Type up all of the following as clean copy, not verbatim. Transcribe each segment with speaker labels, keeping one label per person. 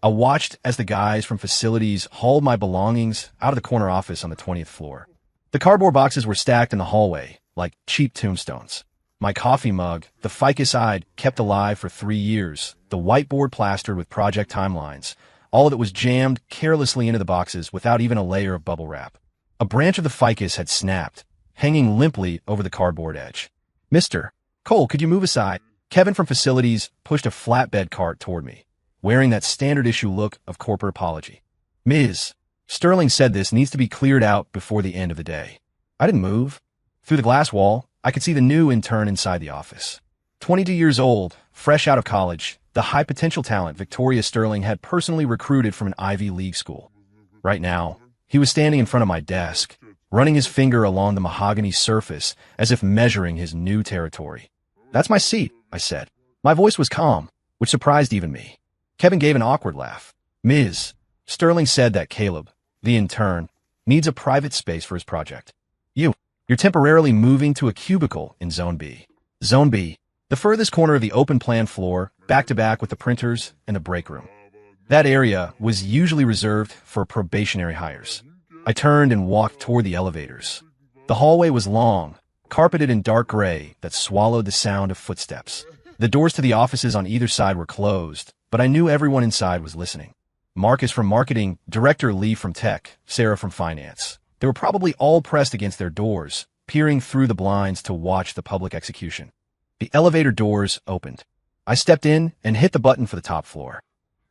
Speaker 1: I watched as the guys from facilities hauled my belongings out of the corner office on the 20th floor. The cardboard boxes were stacked in the hallway, like cheap tombstones. My coffee mug, the ficus I'd kept alive for 3 years, the whiteboard plastered with project timelines, all of it was jammed carelessly into the boxes without even a layer of bubble wrap. A branch of the ficus had snapped, hanging limply over the cardboard edge. "Mr. Cole, could you move aside?" Kevin from facilities pushed a flatbed cart toward me, wearing that standard issue look of corporate apology. "Ms. Sterling said this needs to be cleared out before the end of the day." I didn't move. Through the glass wall, I could see the new intern inside the office. 22 years old, fresh out of college, the high-potential talent Victoria Sterling had personally recruited from an Ivy League school. Right now, he was standing in front of my desk, running his finger along the mahogany surface as if measuring his new territory. "That's my seat," I said. My voice was calm, which surprised even me. Kevin gave an awkward laugh. "Ms. Sterling said that Caleb, the intern, needs a private space for his project. You're temporarily moving to a cubicle in Zone B." Zone B, the furthest corner of the open plan floor, back-to-back with the printers and the break room. That area was usually reserved for probationary hires. I turned and walked toward the elevators. The hallway was long, carpeted in dark gray that swallowed the sound of footsteps. The doors to the offices on either side were closed, but I knew everyone inside was listening. Marcus from marketing, Director Lee from tech, Sarah from finance. They were probably all pressed against their doors, peering through the blinds to watch the public execution. The elevator doors opened. I stepped in and hit the button for the top floor.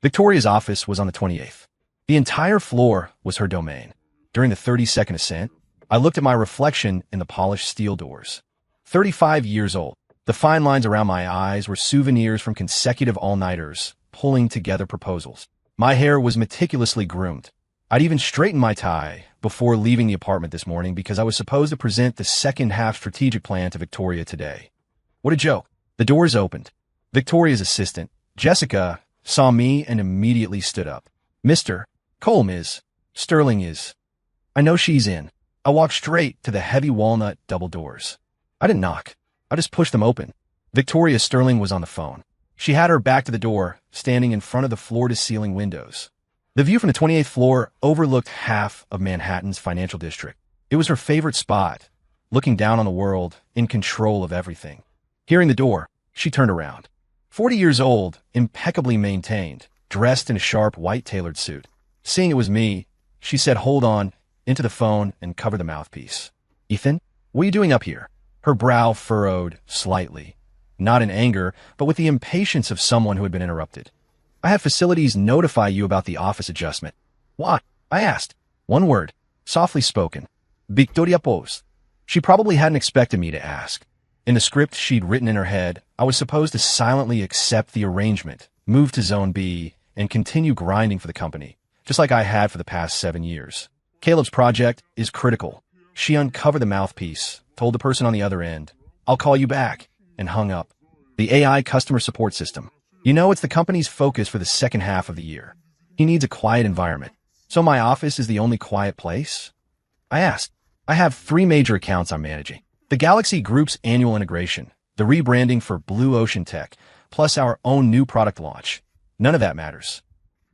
Speaker 1: Victoria's office was on the 28th. The entire floor was her domain. During the 30-second ascent, I looked at my reflection in the polished steel doors. 35 years old. The fine lines around my eyes were souvenirs from consecutive all-nighters, pulling together proposals. My hair was meticulously groomed. I'd even straightened my tie before leaving the apartment this morning because I was supposed to present the second-half strategic plan to Victoria today. What a joke. The doors opened. Victoria's assistant, Jessica, saw me and immediately stood up. "Mr. Cole, Ms. Sterling is." I know she's in. I walked straight to the heavy walnut double doors. I didn't knock. I just pushed them open. Victoria Sterling was on the phone. She had her back to the door, standing in front of the floor-to-ceiling windows. The view from the 28th floor overlooked half of Manhattan's financial district. It was her favorite spot, looking down on the world, in control of everything. Hearing the door, she turned around. 40 years old, impeccably maintained, dressed in a sharp white tailored suit. Seeing it was me, she said, "Hold on," into the phone and covered the mouthpiece. "Ethan, what are you doing up here?" Her brow furrowed slightly, not in anger, but with the impatience of someone who had been interrupted. "I have facilities notify you about the office adjustment." "Why?" I asked. One word, softly spoken. "Victoria Pose." She probably hadn't expected me to ask. In the script she'd written in her head, I was supposed to silently accept the arrangement, move to Zone B, and continue grinding for the company, just like I had for the past 7 years. Caleb's project is critical. She uncovered the mouthpiece, told the person on the other end, "I'll call you back," and hung up. The AI customer support system. You know, it's the company's focus for the second half of the year. He needs a quiet environment. So my office is the only quiet place? I asked. I have 3 major accounts I'm managing. The Galaxy Group's annual integration, the rebranding for Blue Ocean Tech, plus our own new product launch. None of that matters.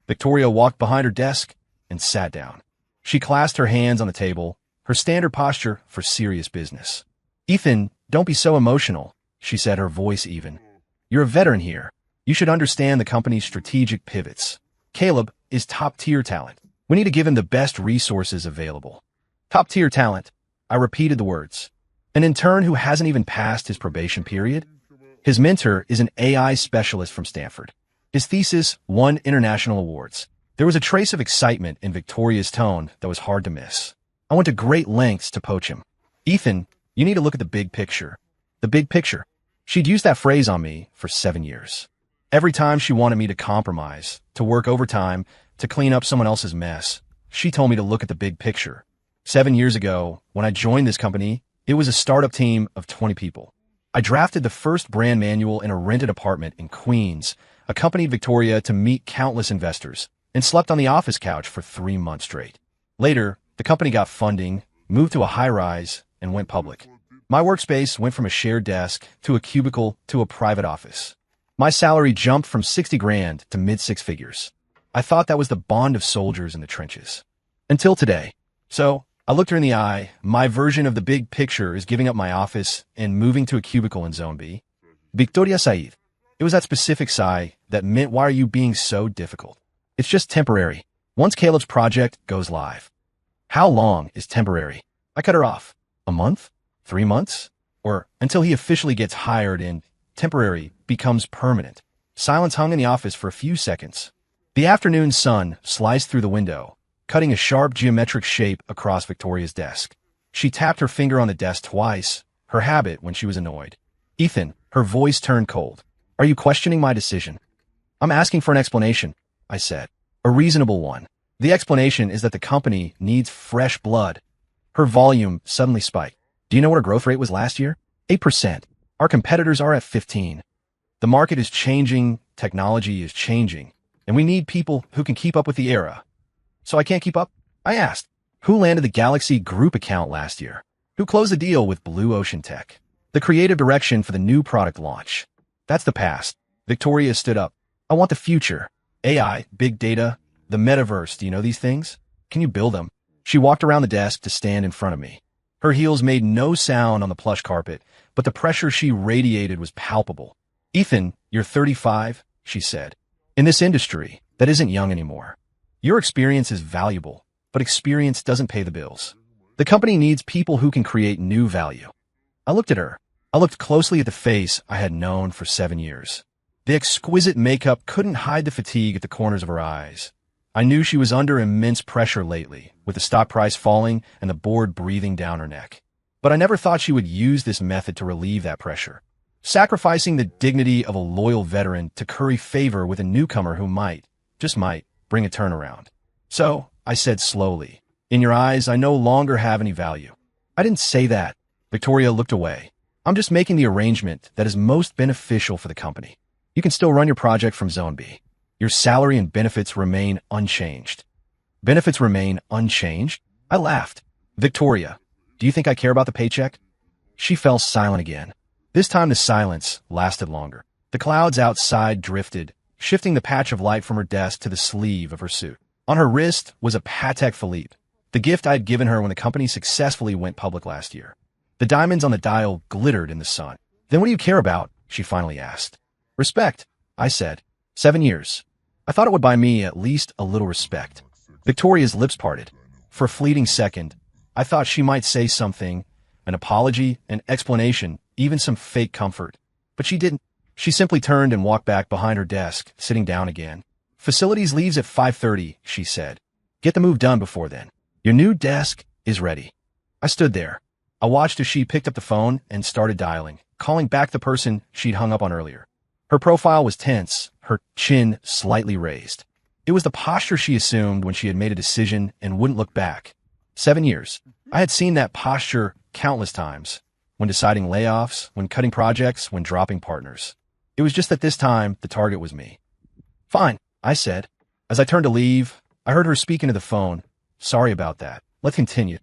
Speaker 1: Victoria walked behind her desk and sat down. She clasped her hands on the table, her standard posture for serious business. "Ethan, don't be so emotional," she said, her voice even. "You're a veteran here. You should understand the company's strategic pivots. Caleb is top-tier talent. We need to give him the best resources available." Top-tier talent. I repeated the words. An intern who hasn't even passed his probation period? His mentor is an AI specialist from Stanford. His thesis won international awards. There was a trace of excitement in Victoria's tone that was hard to miss. I went to great lengths to poach him. "Ethan, you need to look at the big picture." The big picture. She'd used that phrase on me for 7 years. Every time she wanted me to compromise, to work overtime, to clean up someone else's mess, she told me to look at the big picture. 7 years ago, when I joined this company, it was a startup team of 20 people. I drafted the first brand manual in a rented apartment in Queens, accompanied Victoria to meet countless investors, and slept on the office couch for 3 months straight. Later, the company got funding, moved to a high-rise, and went public. My workspace went from a shared desk to a cubicle to a private office. My salary jumped from 60 grand to mid-6 figures. I thought that was the bond of soldiers in the trenches. Until today. So, I looked her in the eye. My version of the big picture is giving up my office and moving to a cubicle in Zone B. Victoria Said. It was that specific sigh that meant, why are you being so difficult? It's just temporary. Once Caleb's project goes live. How long is temporary? I cut her off. A month? 3 months? Or until he officially gets hired and temporary becomes permanent. Silence hung in the office for a few seconds. The afternoon sun sliced through the window, cutting a sharp geometric shape across Victoria's desk. She tapped her finger on the desk twice, her habit when she was annoyed. Ethan, her voice turned cold. Are you questioning my decision? I'm asking for an explanation, I said. A reasonable one. The explanation is that the company needs fresh blood. Her volume suddenly spiked. Do you know what our growth rate was last year? 8%. Our competitors are at 15%. The market is changing, technology is changing, and we need people who can keep up with the era. So I can't keep up? I asked. Who landed the Galaxy Group account last year? Who closed the deal with Blue Ocean Tech? The creative direction for the new product launch. That's the past. Victoria stood up. I want the future. AI, big data, the metaverse. Do you know these things? Can you build them? She walked around the desk to stand in front of me. Her heels made no sound on the plush carpet, but the pressure she radiated was palpable. Ethan, you're 35, she said. In this industry, that isn't young anymore. Your experience is valuable, but experience doesn't pay the bills. The company needs people who can create new value. I looked at her. I looked closely at the face I had known for 7 years. The exquisite makeup couldn't hide the fatigue at the corners of her eyes. I knew she was under immense pressure lately, with the stock price falling and the board breathing down her neck. But I never thought she would use this method to relieve that pressure, sacrificing the dignity of a loyal veteran to curry favor with a newcomer who might, just might, bring a turnaround. So, I said slowly, in your eyes, I no longer have any value. I didn't say that. Victoria looked away. I'm just making the arrangement that is most beneficial for the company. You can still run your project from Zone B. Your salary and benefits remain unchanged. Benefits remain unchanged? I laughed. Victoria, do you think I care about the paycheck? She fell silent again. This time the silence lasted longer. The clouds outside drifted, shifting the patch of light from her desk to the sleeve of her suit. On her wrist was a Patek Philippe, the gift I had given her when the company successfully went public last year. The diamonds on the dial glittered in the sun. Then what do you care about? She finally asked. Respect, I said. 7 years. I thought it would buy me at least a little respect. Victoria's lips parted. For a fleeting second, I thought she might say something, an apology, an explanation, even some fake comfort. But she didn't. She simply turned and walked back behind her desk, sitting down again. Facilities leaves at 5:30, she said. Get the move done before then. Your new desk is ready. I stood there. I watched as she picked up the phone and started dialing, calling back the person she'd hung up on earlier. Her profile was tense, her chin slightly raised. It was the posture she assumed when she had made a decision and wouldn't look back. 7 years. I had seen that posture countless times, when deciding layoffs, when cutting projects, when dropping partners. It was just that this time, the target was me. Fine, I said. As I turned to leave, I heard her speak into the phone. Sorry about that. Let's continue.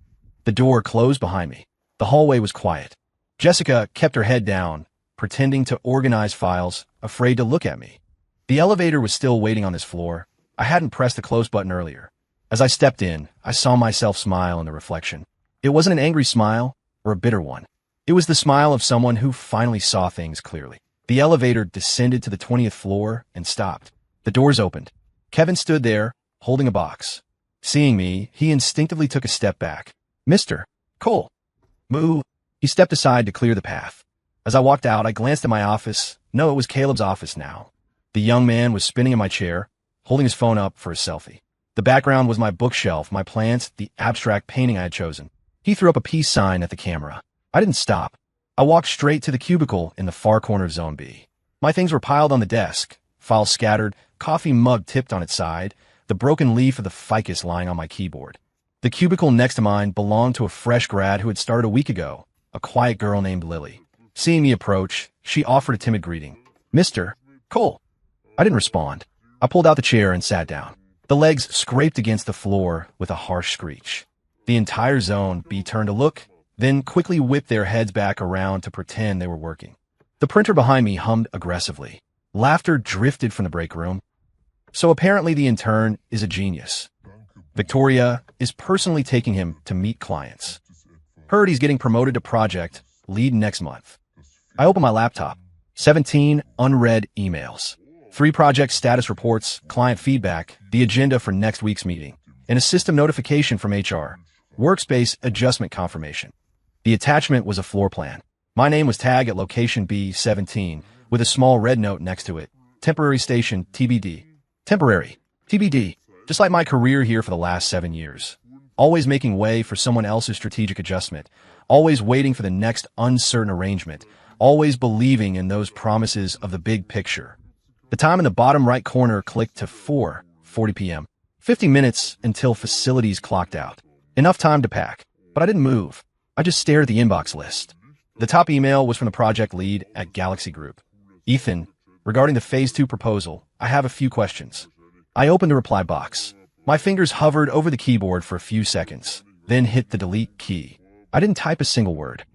Speaker 1: The door closed behind me. The hallway was quiet. Jessica kept her head down, pretending to organize files, afraid to look at me. The elevator was still waiting on this floor. I hadn't pressed the close button earlier. As I stepped in, I saw myself smile in the reflection. It wasn't an angry smile or a bitter one. It was the smile of someone who finally saw things clearly. The elevator descended to the 20th floor and stopped. The doors opened. Kevin stood there, holding a box. Seeing me, he instinctively took a step back. Mr. Cole. Moo. He stepped aside to clear the path. As I walked out, I glanced at my office. No, it was Caleb's office now. The young man was spinning in my chair, holding his phone up for a selfie. The background was my bookshelf, my plants, the abstract painting I had chosen. He threw up a peace sign at the camera. I didn't stop. I walked straight to the cubicle in the far corner of Zone B. My things were piled on the desk, files scattered, coffee mug tipped on its side, the broken leaf of the ficus lying on my keyboard. The cubicle next to mine belonged to a fresh grad who had started a week ago, a quiet girl named Lily. Seeing me approach, she offered a timid greeting. Mr. Cole. I didn't respond. I pulled out the chair and sat down. The legs scraped against the floor with a harsh screech. The entire Zone B turned to look, then quickly whipped their heads back around to pretend they were working. The printer behind me hummed aggressively. Laughter drifted from the break room. So apparently the intern is a genius. Victoria is personally taking him to meet clients. Heard he's getting promoted to project lead next month. I open my laptop. 17 unread emails. 3 project status reports, client feedback, the agenda for next week's meeting, and a system notification from HR. Workspace adjustment confirmation. The attachment was a floor plan. My name was tagged at location B17 with a small red note next to it. Temporary station TBD. Temporary. TBD. Just like my career here for the last 7 years. Always making way for someone else's strategic adjustment. Always waiting for the next uncertain arrangement. Always believing in those promises of the big picture. The time in the bottom right corner clicked to 4:40 p.m. 50 minutes until facilities clocked out. Enough time to pack. But I didn't move. I just stared at the inbox list. The top email was from the project lead at Galaxy Group. Ethan, regarding the Phase 2 proposal, I have a few questions. I opened the reply box. My fingers hovered over the keyboard for a few seconds, then hit the delete key. I didn't type a single word.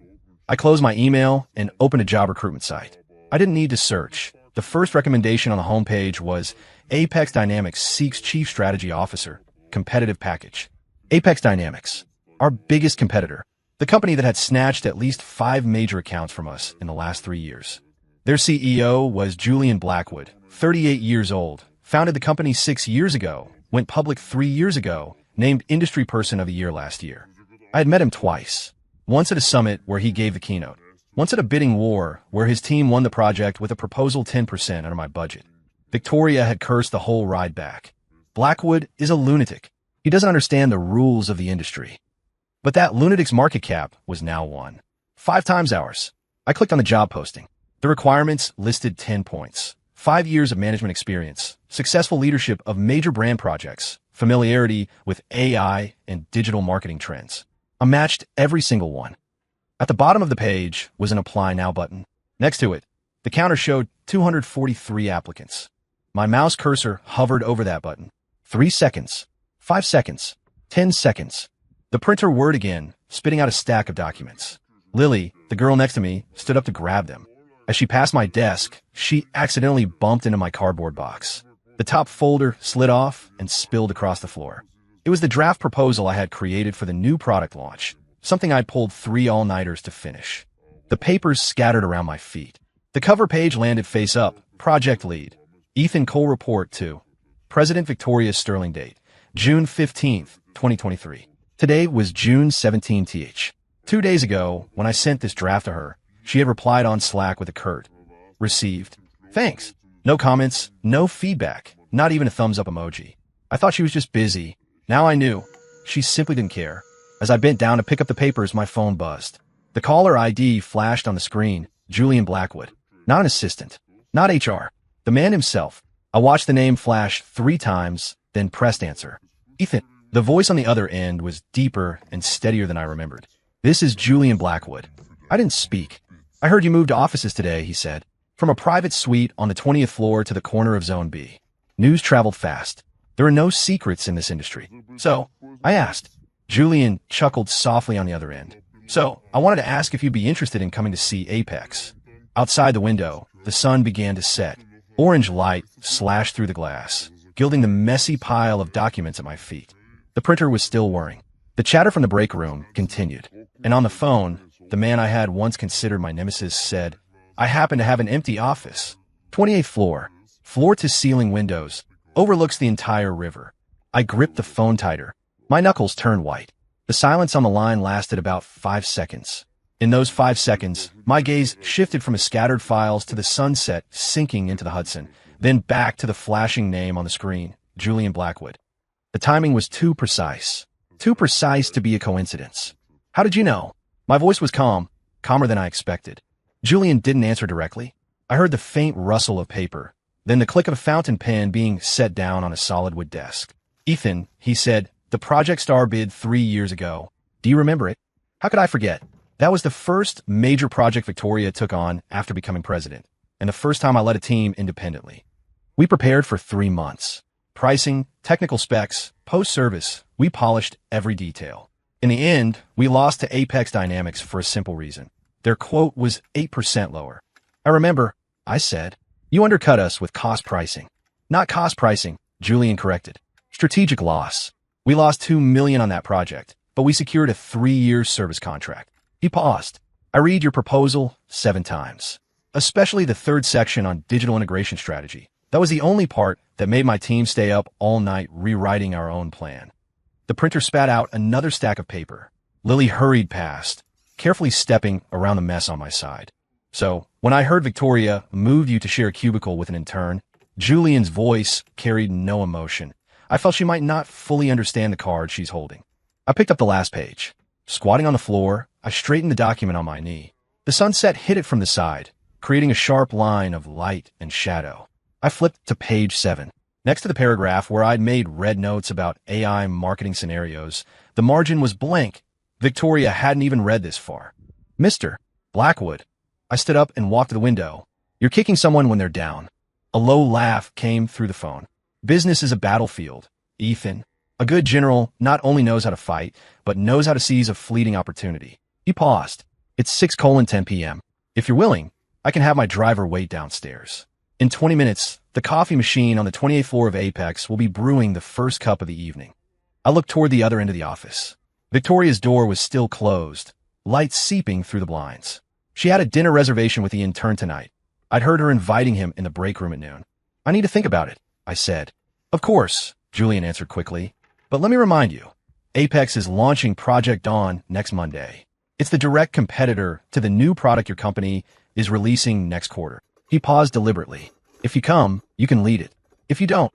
Speaker 1: I closed my email and opened a job recruitment site. I didn't need to search. The first recommendation on the homepage was Apex Dynamics seeks Chief Strategy Officer, competitive package. Apex Dynamics, our biggest competitor. The company that had snatched at least 5 major accounts from us in the last 3 years. Their CEO was Julian Blackwood, 38 years old, founded the company 6 years ago, went public 3 years ago, named Industry Person of the Year last year. I had met him twice. Once at a summit where he gave the keynote. Once at a bidding war where his team won the project with a proposal 10% under my budget. Victoria had cursed the whole ride back. Blackwood is a lunatic. He doesn't understand the rules of the industry. But that lunatic's market cap was now 5 times ours. I clicked on the job posting. The requirements listed 10 points. 5 years of management experience, successful leadership of major brand projects, familiarity with AI and digital marketing trends. I matched every single one. At the bottom of the page was an Apply Now button. Next to it, the counter showed 243 applicants. My mouse cursor hovered over that button. 3 seconds, 5 seconds, 10 seconds. The printer whirred again, spitting out a stack of documents. Lily, the girl next to me, stood up to grab them. As she passed my desk, she accidentally bumped into my cardboard box. The top folder slid off and spilled across the floor. It was the draft proposal I had created for the new product launch, something I'd pulled 3 all-nighters to finish. The papers scattered around my feet. The cover page landed face up, project lead. Ethan Cole report to President Victoria Sterling date, June 15th, 2023. Today was June 17th. 2 days ago, when I sent this draft to her, she had replied on Slack with a curt, received. Thanks. No comments, no feedback, not even a thumbs up emoji. I thought she was just busy. Now I knew. She simply didn't care. As I bent down to pick up the papers, my phone buzzed. The caller ID flashed on the screen, Julian Blackwood. Not an assistant. Not HR. The man himself. I watched the name flash 3 times, then pressed answer. Ethan. The voice on the other end was deeper and steadier than I remembered. This is Julian Blackwood. I didn't speak. I heard you moved to offices today, he said. From a private suite on the 20th floor to the corner of Zone B. News traveled fast. There are no secrets in this industry. So, I asked. Julian chuckled softly on the other end. So, I wanted to ask if you'd be interested in coming to see Apex. Outside the window, the sun began to set. Orange light slashed through the glass, gilding the messy pile of documents at my feet. The printer was still whirring. The chatter from the break room continued. And on the phone, the man I had once considered my nemesis said, I happen to have an empty office. 28th floor, floor-to-ceiling windows, overlooks the entire river. I gripped the phone tighter. My knuckles turned white. The silence on the line lasted about 5 seconds. In those 5 seconds, my gaze shifted from the scattered files to the sunset sinking into the Hudson, then back to the flashing name on the screen, Julian Blackwood. The timing was too precise to be a coincidence. How did you know? My voice was calm, calmer than I expected. Julian didn't answer directly. I heard the faint rustle of paper, then the click of a fountain pen being set down on a solid wood desk. Ethan, he said, the Project Star bid 3 years ago. Do you remember it? How could I forget? That was the first major project Victoria took on after becoming president, and the first time I led a team independently. We prepared for 3 months. Pricing, technical specs, post-service, we polished every detail. In the end, we lost to Apex Dynamics for a simple reason. Their quote was 8% lower. I remember, I said, you undercut us with cost pricing. Not cost pricing, Julian corrected. Strategic loss. We lost $2 million on that project, but we secured a 3-year service contract. He paused. I read your proposal 7 times, especially the 3rd section on digital integration strategy. That was the only part that made my team stay up all night rewriting our own plan. The printer spat out another stack of paper. Lily hurried past, carefully stepping around the mess on my side. So, when I heard Victoria moved you to share a cubicle with an intern, Julian's voice carried no emotion. I felt she might not fully understand the card she's holding. I picked up the last page. Squatting on the floor, I straightened the document on my knee. The sunset hit it from the side, creating a sharp line of light and shadow. I flipped to page 7. Next to the paragraph where I'd made red notes about AI marketing scenarios, the margin was blank. Victoria hadn't even read this far. Mr. Blackwood. I stood up and walked to the window. You're kicking someone when they're down. A low laugh came through the phone. Business is a battlefield, Ethan. A good general not only knows how to fight, but knows how to seize a fleeting opportunity. He paused. It's 6:10 p.m. If you're willing, I can have my driver wait downstairs. In 20 minutes, the coffee machine on the 28th floor of Apex will be brewing the first cup of the evening. I looked toward the other end of the office. Victoria's door was still closed, light seeping through the blinds. She had a dinner reservation with the intern tonight. I'd heard her inviting him in the break room at noon. I need to think about it, I said. Of course, Julian answered quickly. But let me remind you, Apex is launching Project Dawn next Monday. It's the direct competitor to the new product your company is releasing next quarter. He paused deliberately. If you come, you can lead it. If you don't.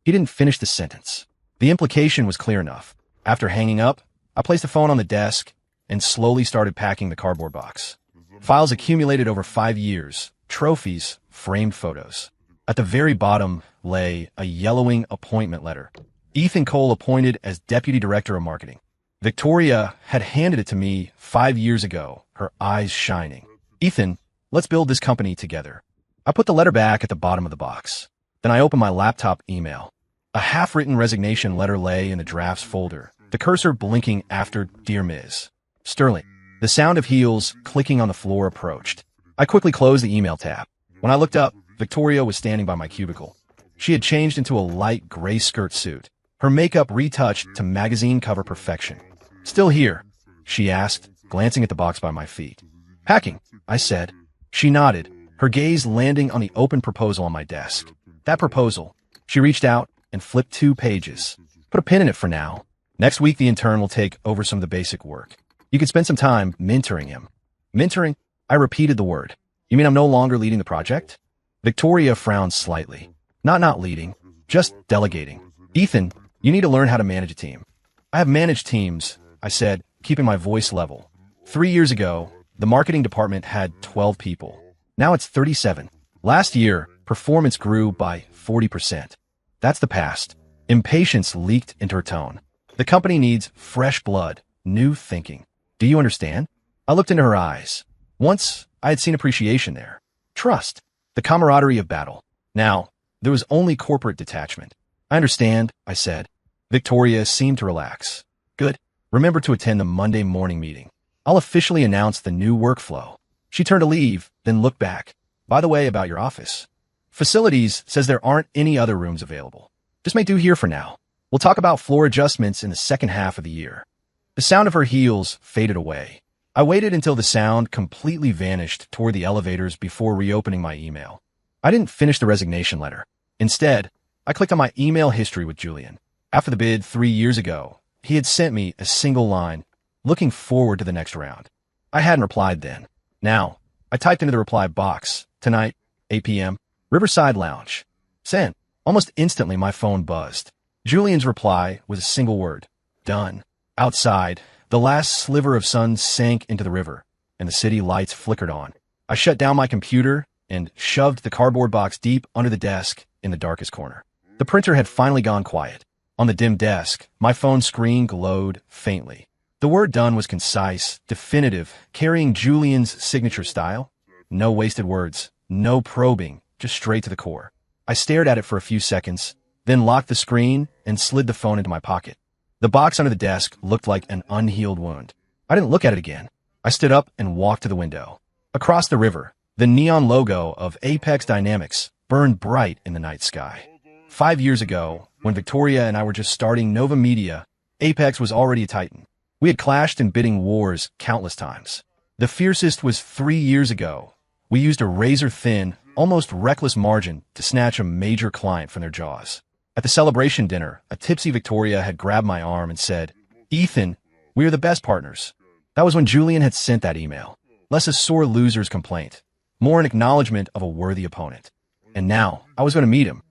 Speaker 1: He didn't finish the sentence. The implication was clear enough. After hanging up, I placed the phone on the desk and slowly started packing the cardboard box. Files accumulated over 5 years, trophies, framed photos. At the very bottom lay a yellowing appointment letter. Ethan Cole appointed as Deputy Director of Marketing. Victoria had handed it to me 5 years ago, her eyes shining. Ethan, let's build this company together. I put the letter back at the bottom of the box. Then I opened my laptop email. A half-written resignation letter lay in the drafts folder, the cursor blinking after Dear Ms. Sterling. The sound of heels clicking on the floor approached. I quickly closed the email tab. When I looked up, Victoria was standing by my cubicle. She had changed into a light gray skirt suit, her makeup retouched to magazine cover perfection. Still here? She asked, glancing at the box by my feet. Packing, I said. She nodded, her gaze landing on the open proposal on my desk. That proposal. She reached out and flipped 2 pages. Put a pin in it for now. Next week, the intern will take over some of the basic work. You could spend some time mentoring him. Mentoring? I repeated the word. You mean I'm no longer leading the project? Victoria frowned slightly. Not leading, just delegating. Ethan, you need to learn how to manage a team. I have managed teams, I said, keeping my voice level. 3 years ago, the marketing department had 12 people. Now it's 37. Last year, performance grew by 40%. That's the past. Impatience leaked into her tone. The company needs fresh blood, new thinking. Do you understand? I looked into her eyes. Once, I had seen appreciation there. Trust. The camaraderie of battle. Now, there was only corporate detachment. I understand, I said. Victoria seemed to relax. Good. Remember to attend the Monday morning meeting. I'll officially announce the new workflow. She turned to leave, then looked back. By the way, about your office. Facilities says there aren't any other rooms available. This may do here for now. We'll talk about floor adjustments in the second half of the year. The sound of her heels faded away. I waited until the sound completely vanished toward the elevators before reopening my email. I didn't finish the resignation letter. Instead, I clicked on my email history with Julian. After the bid 3 years ago, he had sent me a single line, looking forward to the next round. I hadn't replied then. Now, I typed into the reply box, tonight, 8 p.m., Riverside Lounge. Sent. Almost instantly, my phone buzzed. Julian's reply was a single word. Done. Outside, the last sliver of sun sank into the river, and the city lights flickered on. I shut down my computer and shoved the cardboard box deep under the desk in the darkest corner. The printer had finally gone quiet. On the dim desk, my phone screen glowed faintly. The word done was concise, definitive, carrying Julian's signature style. No wasted words, no probing, just straight to the core. I stared at it for a few seconds, then locked the screen and slid the phone into my pocket. The box under the desk looked like an unhealed wound. I didn't look at it again. I stood up and walked to the window. Across the river, the neon logo of Apex Dynamics burned bright in the night sky. 5 years ago, When Victoria and I were just starting Nova Media, Apex was already a titan. We had clashed in bidding wars countless times. The fiercest was 3 years ago. We used a razor-thin, almost reckless margin to snatch a major client from their jaws. At the celebration dinner, a tipsy Victoria had grabbed my arm and said, "Ethan, we are the best partners." That was when Julian had sent that email. Less a sore loser's complaint, more an acknowledgement of a worthy opponent. And now, I was going to meet him.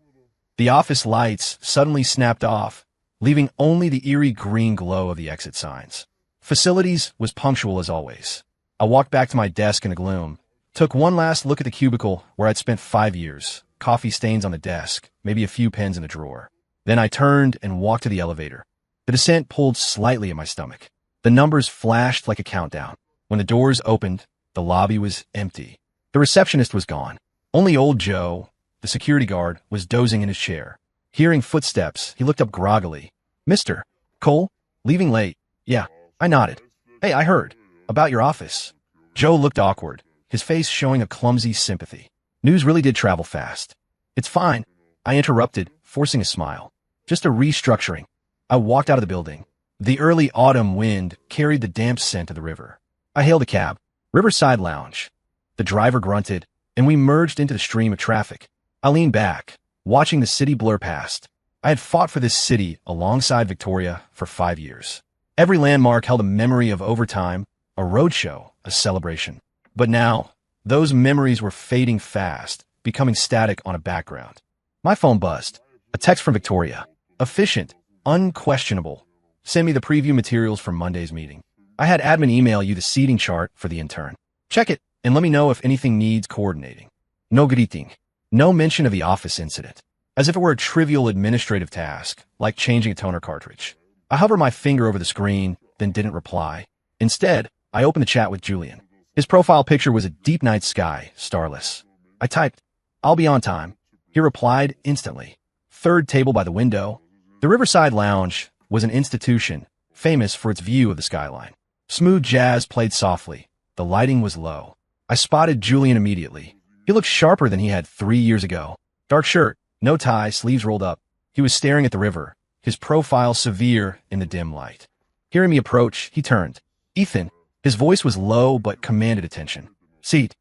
Speaker 1: The office lights suddenly snapped off, leaving only the eerie green glow of the exit signs. Facilities was punctual as always. I walked back to my desk in the gloom, took one last look at the cubicle where I'd spent 5 years, coffee stains on the desk, maybe a few pens in the drawer. Then I turned and walked to the elevator. The descent pulled slightly at my stomach. The numbers flashed like a countdown. When the doors opened, the lobby was empty. The receptionist was gone. Only old Joe, the security guard, was dozing in his chair. Hearing footsteps, he looked up groggily. "Mr. Cole? Leaving late?" "Yeah." I nodded. "Hey, I heard. About your office." Joe looked awkward, his face showing a clumsy sympathy. News really did travel fast. "It's fine," I interrupted, forcing a smile. "Just a restructuring." I walked out of the building. The early autumn wind carried the damp scent of the river. I hailed a cab. "Riverside Lounge." The driver grunted, and we merged into the stream of traffic. I leaned back, watching the city blur past. I had fought for this city alongside Victoria for 5 years. Every landmark held a memory of overtime, a roadshow, a celebration. But now, those memories were fading fast, becoming static on a background. My phone buzzed. A text from Victoria. Efficient, unquestionable. Send me the preview materials for Monday's meeting. I had admin email you the seating chart for the intern. Check it and let me know if anything needs coordinating. No greeting. No mention of the office incident. As if it were a trivial administrative task, like changing a toner cartridge. I hovered my finger over the screen, then didn't reply. Instead, I opened the chat with Julian. His profile picture was a deep night sky, starless. I typed, "I'll be on time." He replied instantly. Third table by the window. The Riverside Lounge was an institution, famous for its view of the skyline. Smooth jazz played softly. The lighting was low. I spotted Julian immediately. He looked sharper than he had 3 years ago. Dark shirt, no tie, sleeves rolled up. He was staring at the river, his profile severe in the dim light. Hearing me approach, he turned. "Ethan." His voice was low but commanded attention. "Seat."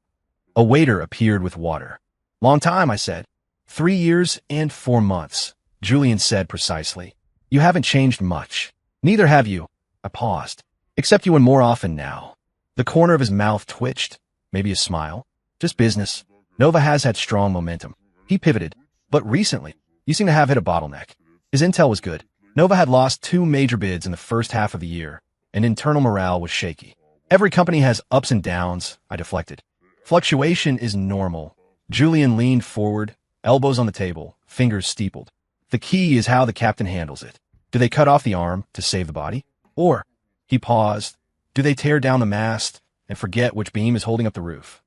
Speaker 1: A waiter appeared with water. "Long time," I said. 3 years and 4 months, Julian said precisely. "You haven't changed much. Neither have you." I paused. "Except you win more often now." The corner of his mouth twitched. Maybe a smile. "Just business. Nova has had strong momentum." He pivoted. "But recently, you seem to have hit a bottleneck." His intel was good. Nova had lost 2 major bids in the first half of the year, and internal morale was shaky. "Every company has ups and downs," I deflected. "Fluctuation is normal." Julian leaned forward, elbows on the table, fingers steepled. "The key is how the captain handles it. Do they cut off the arm to save the body? Or," he paused, "do they tear down the mast and forget which beam is holding up the roof?"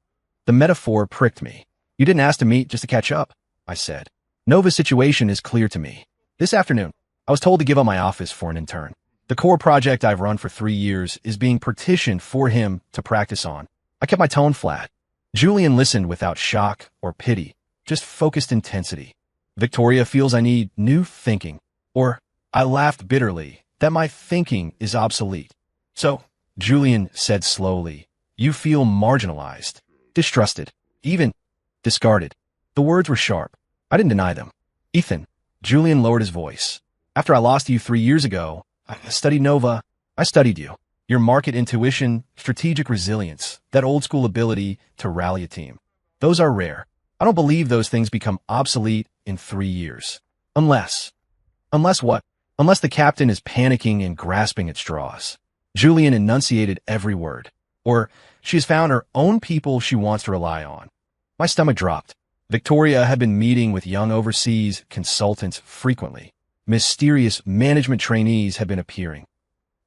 Speaker 1: The metaphor pricked me. "You didn't ask to meet just to catch up," I said. "Nova's situation is clear to me. This afternoon, I was told to give up my office for an intern. The core project I've run for 3 years is being partitioned for him to practice on." I kept my tone flat. Julian listened without shock or pity, just focused intensity. "Victoria feels I need new thinking." Or, I laughed bitterly, "that my thinking is obsolete." "So," Julian said slowly, "you feel marginalized, distrusted, even discarded." The words were sharp. I didn't deny them. "Ethan," Julian lowered his voice. "After I lost you 3 years ago, I studied Nova. I studied you. Your market intuition, strategic resilience, that old school ability to rally a team. Those are rare. I don't believe those things become obsolete in 3 years. Unless what? Unless the captain is panicking and grasping at straws." Julian enunciated every word. "Or she has found her own people she wants to rely on." My stomach dropped. Victoria had been meeting with young overseas consultants frequently. Mysterious management trainees had been appearing.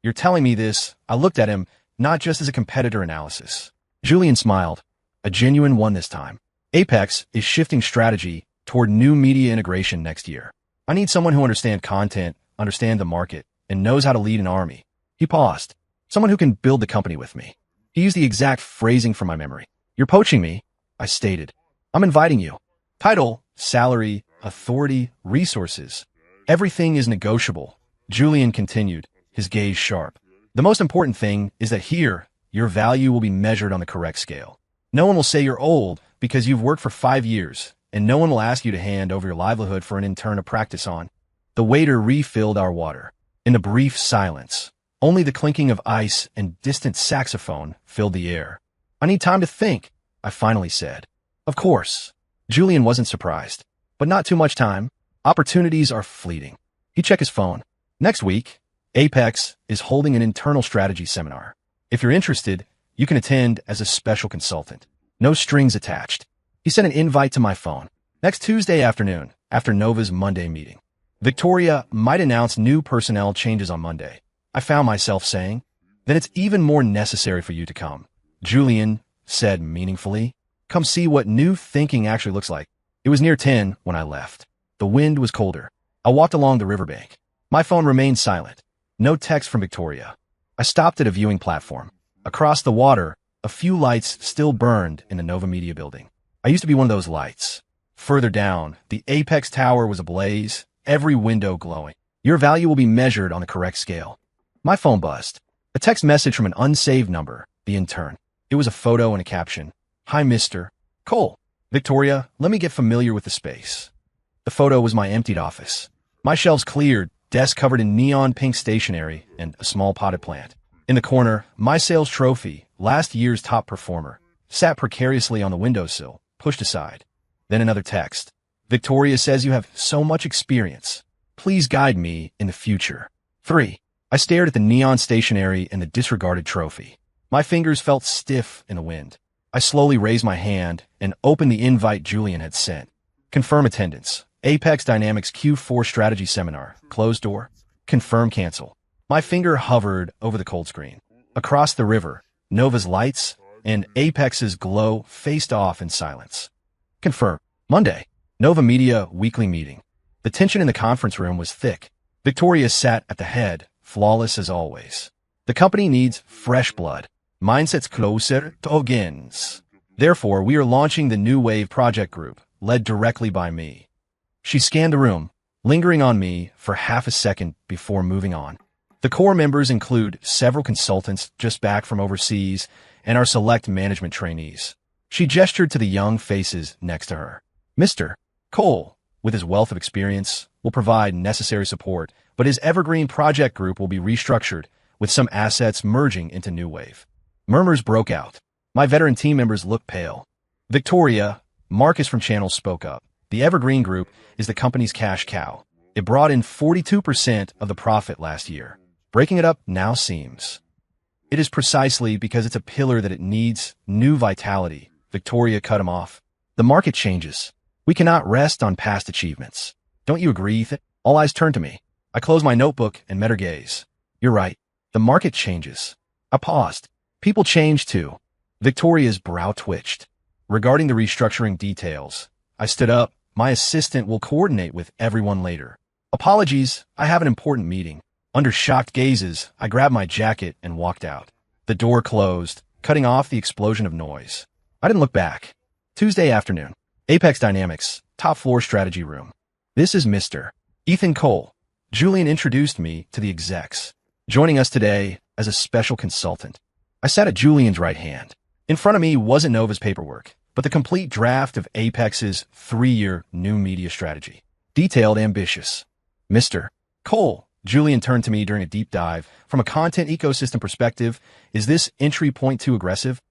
Speaker 1: "You're telling me this?" I looked at him, not just as a competitor analysis. Julian smiled. A genuine one this time. "Apex is shifting strategy toward new media integration next year. I need someone who understands content, understands the market, and knows how to lead an army." He paused. "Someone who can build the company with me." He used the exact phrasing from my memory. "You're poaching me," I stated. "I'm inviting you. Title, salary, authority, resources." Everything is negotiable, Julian continued, his gaze sharp. The most important thing is that here, your value will be measured on the correct scale. No one will say you're old because you've worked for 5 years, and no one will ask you to hand over your livelihood for an intern to practice on. The waiter refilled our water. In a brief silence, only the clinking of ice and distant saxophone filled the air. I need time to think, I finally said. Of course. Julian wasn't surprised. But not too much time. Opportunities are fleeting. He checked his phone. Next week, Apex is holding an internal strategy seminar. If you're interested, you can attend as a special consultant. No strings attached. He sent an invite to my phone. Next Tuesday afternoon, after Nova's Monday meeting. Victoria might announce new personnel changes on Monday. I found myself saying, then it's even more necessary for you to come. Julian said meaningfully, come see what new thinking actually looks like. It was near 10 when I left. The wind was colder. I walked along the riverbank. My phone remained silent. No text from Victoria. I stopped at a viewing platform. Across the water, a few lights still burned in the Nova Media building. I used to be one of those lights. Further down, the Apex Tower was ablaze, every window glowing. Your value will be measured on the correct scale. My phone buzzed. A text message from an unsaved number, the intern. It was a photo and a caption. Hi, Mr. Cole. Victoria, let me get familiar with the space. The photo was my emptied office. My shelves cleared, desk covered in neon pink stationery, and a small potted plant. In the corner, my sales trophy, last year's top performer, sat precariously on the windowsill, pushed aside. Then another text. Victoria says you have so much experience. Please guide me in the future. 3. I stared at the neon stationery and the disregarded trophy. My fingers felt stiff in the wind. I slowly raised my hand and opened the invite Julian had sent. Confirm attendance. Apex Dynamics Q4 Strategy Seminar. Closed door. Confirm cancel. My finger hovered over the cold screen. Across the river, Nova's lights and Apex's glow faced off in silence. Confirm. Monday. Nova Media weekly meeting. The tension in the conference room was thick. Victoria sat at the head, flawless as always. The company needs fresh blood. Mindsets closer to gains. Therefore, we are launching the New Wave Project Group, led directly by me. She scanned the room, lingering on me for half a second before moving on. The core members include several consultants just back from overseas and our select management trainees. She gestured to the young faces next to her. Mr. Cole, with his wealth of experience, will provide necessary support, but his evergreen project group will be restructured, with some assets merging into New Wave. Murmurs broke out. My veteran team members looked pale. Victoria, Marcus from Channel spoke up. The Evergreen Group is the company's cash cow. It brought in 42% of the profit last year. Breaking it up now seems. It is precisely because it's a pillar that it needs new vitality. Victoria cut him off. The market changes. We cannot rest on past achievements. Don't you agree, Ethan? All eyes turned to me. I closed my notebook and met her gaze. You're right. The market changes. I paused. People change too. Victoria's brow twitched. Regarding the restructuring details, I stood up. My assistant will coordinate with everyone later. Apologies, I have an important meeting. Under shocked gazes, I grabbed my jacket and walked out. The door closed, cutting off the explosion of noise. I didn't look back. Tuesday afternoon. Apex Dynamics, top floor strategy room. This is Mr. Ethan Cole. Julian introduced me to the execs, joining us today as a special consultant. I sat at Julian's right hand. In front of me wasn't Nova's paperwork, but the complete draft of Apex's 3-year new media strategy. Detailed, ambitious. Mr. Cole, Julian turned to me during a deep dive. From a content ecosystem perspective, is this entry point too aggressive?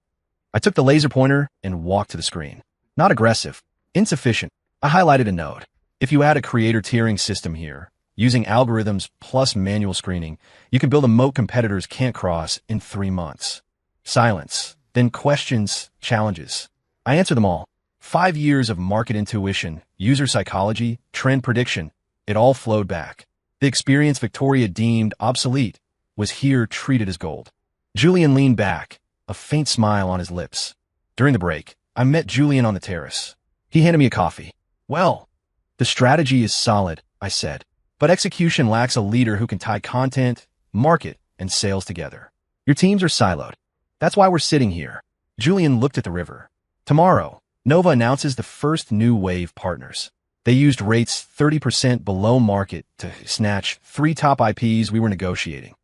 Speaker 1: I took the laser pointer and walked to the screen. Not aggressive. Insufficient. I highlighted a note. If you add a creator tiering system here, using algorithms plus manual screening, you can build a moat competitors can't cross in 3 months. Silence. Then questions, challenges. I answer them all. 5 years of market intuition, user psychology, trend prediction. It all flowed back. The experience Victoria deemed obsolete was here treated as gold. Julian leaned back, a faint smile on his lips. During the break, I met Julian on the terrace. He handed me a coffee. Well, the strategy is solid, I said, but execution lacks a leader who can tie content, market, and sales together. Your teams are siloed. That's why we're sitting here. Julian looked at the river. Tomorrow, Nova announces the first New Wave partners. They used rates 30% below market to snatch 3 top IPs we were negotiating.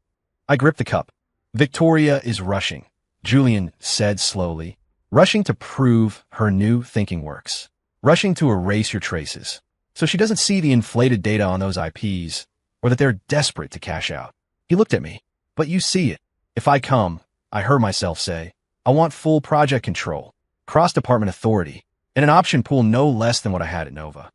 Speaker 1: I gripped the cup. Victoria is rushing, Julian said slowly. Rushing to prove her new thinking works. Rushing to erase your traces, so she doesn't see the inflated data on those IPs, or that they're desperate to cash out. He looked at me. But you see it. If I come, I heard myself say, I want full project control, cross-department authority, and an option pool no less than what I had at Nova.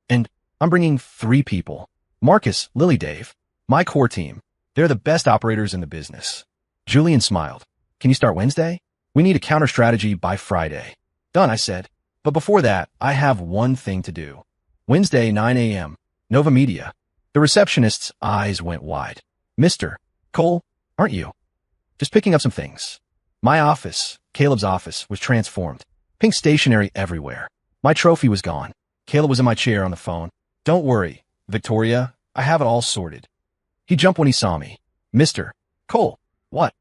Speaker 1: And I'm bringing 3 people. Marcus, Lily, Dave, my core team. They're the best operators in the business. Julian smiled. Can you start Wednesday? We need a counter strategy by Friday. Done, I said. But before that, I have one thing to do. Wednesday, 9 a.m. Nova Media. The receptionist's eyes went wide. Mr. Cole, aren't you? Just picking up some things. My office, Caleb's office, was transformed. Pink stationery everywhere. My trophy was gone. Caleb was in my chair on the phone. Don't worry, Victoria, I have it all sorted. He jumped when he saw me. Mr. Cole, what?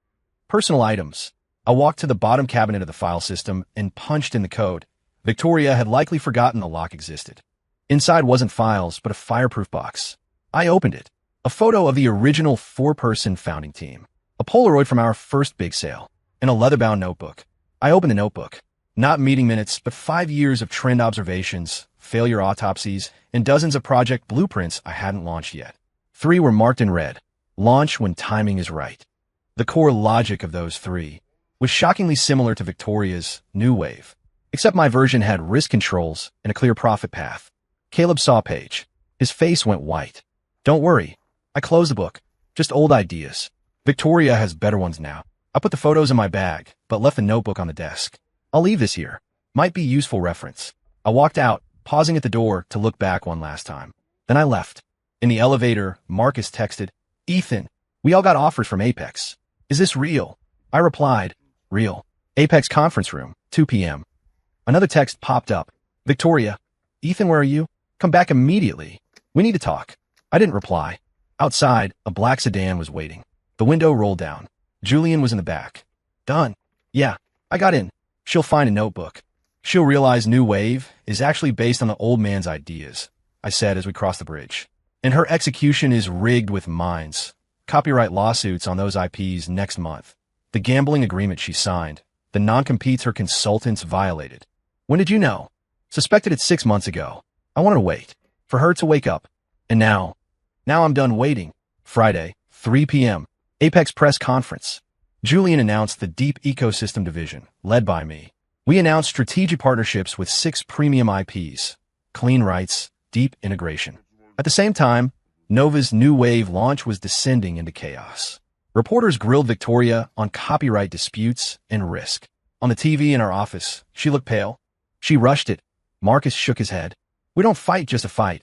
Speaker 1: Personal items. I walked to the bottom cabinet of the file system and punched in the code. Victoria had likely forgotten the lock existed. Inside wasn't files, but a fireproof box. I opened it. A photo of the original 4-person founding team. A Polaroid from our first big sale. And a leather-bound notebook. I opened the notebook. Not meeting minutes, but 5 years of trend observations, failure autopsies, and dozens of project blueprints I hadn't launched yet. 3 were marked in red. Launch when timing is right. The core logic of those 3 was shockingly similar to Victoria's New Wave, except my version had risk controls and a clear profit path. Caleb saw a page. His face went white. Don't worry. I closed the book. Just old ideas. Victoria has better ones now. I put the photos in my bag, but left the notebook on the desk. I'll leave this here. Might be useful reference. I walked out, pausing at the door to look back one last time. Then I left. In the elevator, Marcus texted, Ethan, we all got offers from Apex. Is this real? I replied, real. Apex conference room, 2 p.m. Another text popped up. Victoria, Ethan, where are you? Come back immediately. We need to talk. I didn't reply. Outside, a black sedan was waiting. The window rolled down. Julian was in the back. Done. Yeah, I got in. She'll find a notebook. She'll realize New Wave is actually based on the old man's ideas, I said as we crossed the bridge. And her execution is rigged with mines. Copyright lawsuits on those IPs next month. The gambling agreement she signed. The non-competes her consultants violated. When did you know? Suspected it 6 months ago. I wanted to wait. For her to wake up. And now I'm done waiting. Friday, 3 p.m. Apex press conference. Julian announced the Deep Ecosystem Division, led by me. We announced strategic partnerships with 6 premium IPs. Clean rights, deep integration. At the same time, Nova's New Wave launch was descending into chaos. Reporters grilled Victoria on copyright disputes and risk. On the TV in our office, she looked pale. She rushed it. Marcus shook his head. We don't fight just to fight.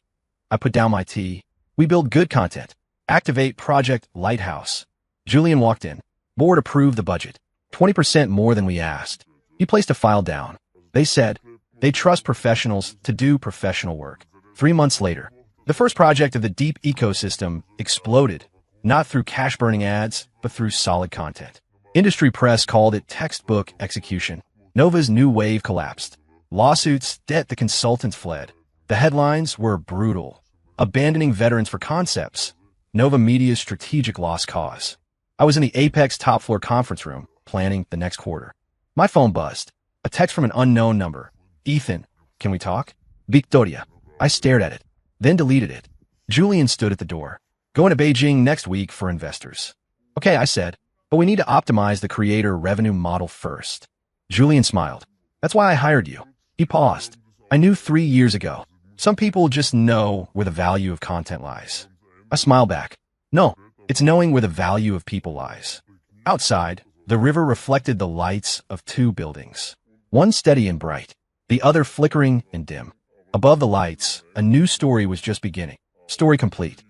Speaker 1: I put down my tea. We build good content. Activate Project Lighthouse. Julian walked in. Board approved the budget. 20% more than we asked. He placed a file down. They said they trust professionals to do professional work. 3 months later, the first project of the Deep Ecosystem exploded, not through cash-burning ads, but through solid content. Industry press called it textbook execution. Nova's New Wave collapsed. Lawsuits, debt, the consultants fled. The headlines were brutal. Abandoning veterans for concepts. Nova Media's strategic lost cause. I was in the Apex top floor conference room, planning the next quarter. My phone buzzed. A text from an unknown number. Ethan, can we talk? Victoria. I stared at it, then deleted it. Julian stood at the door. Going to Beijing next week for investors. Okay, I said, but we need to optimize the creator revenue model first. Julian smiled. That's why I hired you. He paused. I knew 3 years ago. Some people just know where the value of content lies. I smiled back. No, it's knowing where the value of people lies. Outside, the river reflected the lights of 2 buildings. One steady and bright, the other flickering and dim. Above the lights, a new story was just beginning. Story complete.